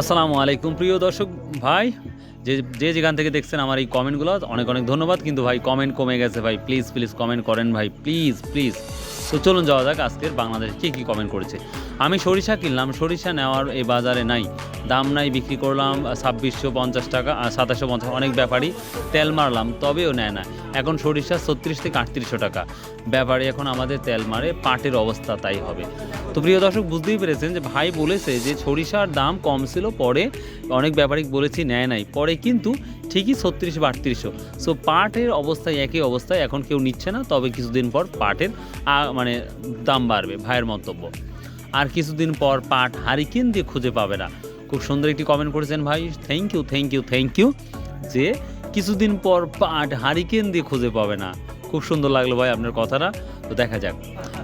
আসসালামু আলাইকুম প্রিয় দর্শক ভাই, যে যে যেখান থেকে দেখছেন আমার এই কমেন্টগুলো অনেক অনেক ধন্যবাদ। কিন্তু ভাই কমেন্ট কমে গেছে ভাই, প্লিজ প্লিজ কমেন্ট করেন ভাই, প্লিজ প্লিজ। তো চলুন যাওয়া যাক আজকের বাংলাদেশে কী কী কমেন্ট করেছে। আমি সরিষা কিনলাম, সরিষা নেওয়ার এই বাজারে নাই, দাম নাই, বিক্রি করলাম 2650 টাকা আর 2750। অনেক ব্যাপারী তেল মারলাম তবেও নেয় না। এখন সরিষা 36 থেকে 3800 টাকা। ব্যাপারী এখন আমাদের তেল মারে, পাটের অবস্থা তাই হবে। তো প্রিয় দর্শক বুঝতেই পেরেছেন যে ভাই বলেছে যে সরিষার দাম কম ছিল, পরে অনেক ব্যাপারী বলেছি নেয় নাই, পরে কিন্তু ঠিকই 36 বা 3800। সো পাটের অবস্থায় একই অবস্থায়, এখন কেউ নিচ্ছে না, তবে কিছুদিন পর পাটের মানে দাম বাড়বে, ভাইয়ের মন্তব্য। আর কিছুদিন পর পাট হারিকেন দিয়ে খুঁজে পাবে না। খুব সুন্দর একটি কমেন্ট করেছেন ভাই, thank you thank you thank you. যে কিছুদিন পর পাট হারিকেন দিয়ে খুঁজে পাবে না, খুব সুন্দর লাগলো ভাই আপনার কথাটা। তো দেখা যাক,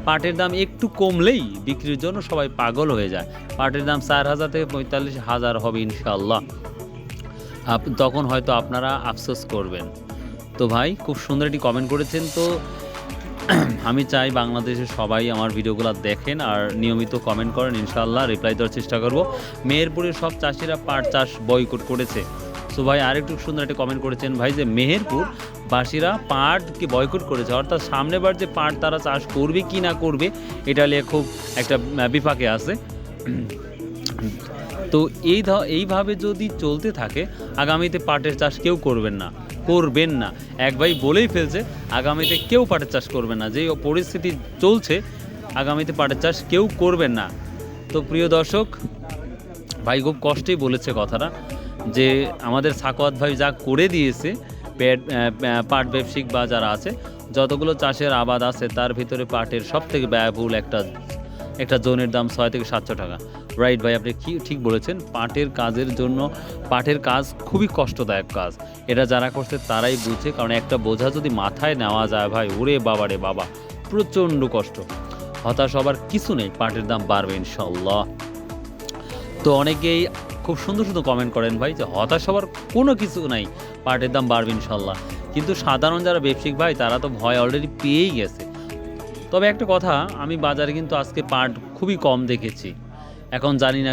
পাটের দাম একটু কমলেই বিক্রির জন্য সবাই পাগল হয়ে যায়। পাটের দাম 4000 থেকে 45,000 হবে ইনশাআল্লাহ, তখন হয়তো আপনারা আফসোস করবেন। তো ভাই খুব সুন্দর একটি কমেন্ট করেছেন। তো আমি চাই বাংলাদেশের সবাই আমার ভিডিওগুলো দেখেন আর নিয়মিত কমেন্ট করেন, ইনশাআল্লাহ রিপ্লাই দেওয়ার চেষ্টা করব। মেহেরপুরের সব চাষিরা পাট চাষ বয়কট করেছে। সো ভাই আরেকটু সুন্দর একটা কমেন্ট করেছেন ভাই, যে মেহেরপুর বাসীরা পাটকে বয়কট করেছে, অর্থাৎ সামনেবার যে পাট তারা চাষ করবে কি না করবে এটা নিয়ে খুব একটা বিপাকে আছে। তো এইভাবে যদি চলতে থাকে আগামীতে পাটের চাষ কেউ করবেন না। এক ভাই বলেই ফেলছে আগামীতে কেউ পাটের চাষ করবে না, যে পরিস্থিতি চলছে আগামীতে পাটের চাষ কেউ করবেন না। তো প্রিয় দর্শক ভাই খুব কষ্টেই বলেছে কথাটা, যে আমাদের সাকওয়াত ভাই যা করে দিয়েছে, পাট ব্যবসায়িক বা যারা আছে যতগুলো চাষের আবাদ আছে তার ভিতরে পাটের সব থেকে ব্যয়বহুল একটা জোনের দাম 6 থেকে 700 টাকা। রাইট ভাই, আপনি কি ঠিক বলেছেন। পাটের কাজের জন্য, পাটের কাজ খুবই কষ্টদায়ক কাজ, এটা যারা করছে তারাই বুঝে। কারণ একটা বোঝা যদি মাথায় নেওয়া যায় ভাই, ওরে বাবা রে বাবা, প্রচণ্ড কষ্ট। হতাশ হবার কিছু নেই, পাটের দাম বাড়বে ইনশাল্লাহ। তো অনেকেই খুব সুন্দর সুন্দর কমেন্ট করেন ভাই, যে হতাশ হবার কোনো কিছু নাই, পাটের দাম বাড়বে ইনশাল্লাহ। কিন্তু সাধারণ যারা ব্যবসায়িক ভাই তারা তো ভয় অলরেডি পেয়েই গেছে। তবে একটা কথা, আমি বাজারে কিন্তু আজকে পাট খুবই কম দেখেছি। এখন জানি না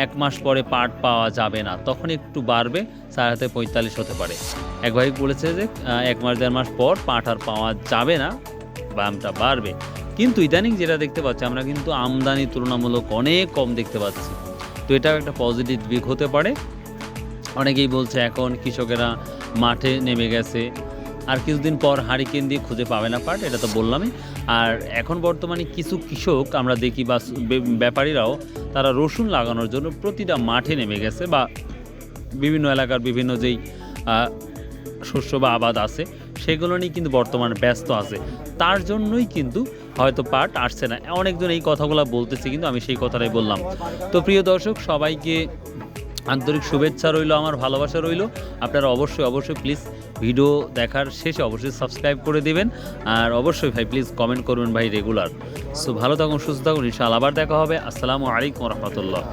1 মাস পরে পাট পাওয়া যাবে না, তখন একটু বাড়বে, 45 হতে পারে। এক ভাই বলেছে যে 1 মাস 1.5 মাস পর পাট আর পাওয়া যাবে না, দামটা বাড়বে। কিন্তু ইদানিং যেটা দেখতে পাচ্ছি আমরা, কিন্তু আমদানি তুলনামূলক অনেক কম দেখতে পাচ্ছি। তো এটাও একটা পজিটিভ দিক হতে পারে। অনেকেই বলছে এখন কৃষকেরা মাঠে নেমে গেছে, আর কিছুদিন পর হারিকেন দিয়ে খুঁজে পাবে না পাট, এটা তো বললামই। আর এখন বর্তমানে কিছু কৃষক আমরা দেখি বা ব্যাপারীরাও তারা রসুন লাগানোর জন্য প্রতিটা মাঠে নেমে গেছে, বা বিভিন্ন এলাকার বিভিন্ন যেই শস্য বা আবাদ আছে সেগুলো নিয়ে কিন্তু বর্তমানে ব্যস্ত আছে। তার জন্যই কিন্তু হয়তো পাট আসছে না। অনেকজন এই কথাগুলো বলতেছে, কিন্তু আমি সেই কথাটাই বললাম। তো প্রিয় দর্শক সবাইকে আন্তরিক শুভেচ্ছা রইল, আমার ভালোবাসা রইল। আপনারা অবশ্যই প্লিজ ভিডিও দেখার শেষে অবশ্যই সাবস্ক্রাইব করে দেবেন, আর অবশ্যই ভাই প্লিজ কমেন্ট করবেন ভাই রেগুলার। সো ভালো থাকুন, সুস্থ থাকুন, ইনশাআল্লাহ আবার দেখা হবে। আসসালামু আলাইকুম রহমতুল্লাহ।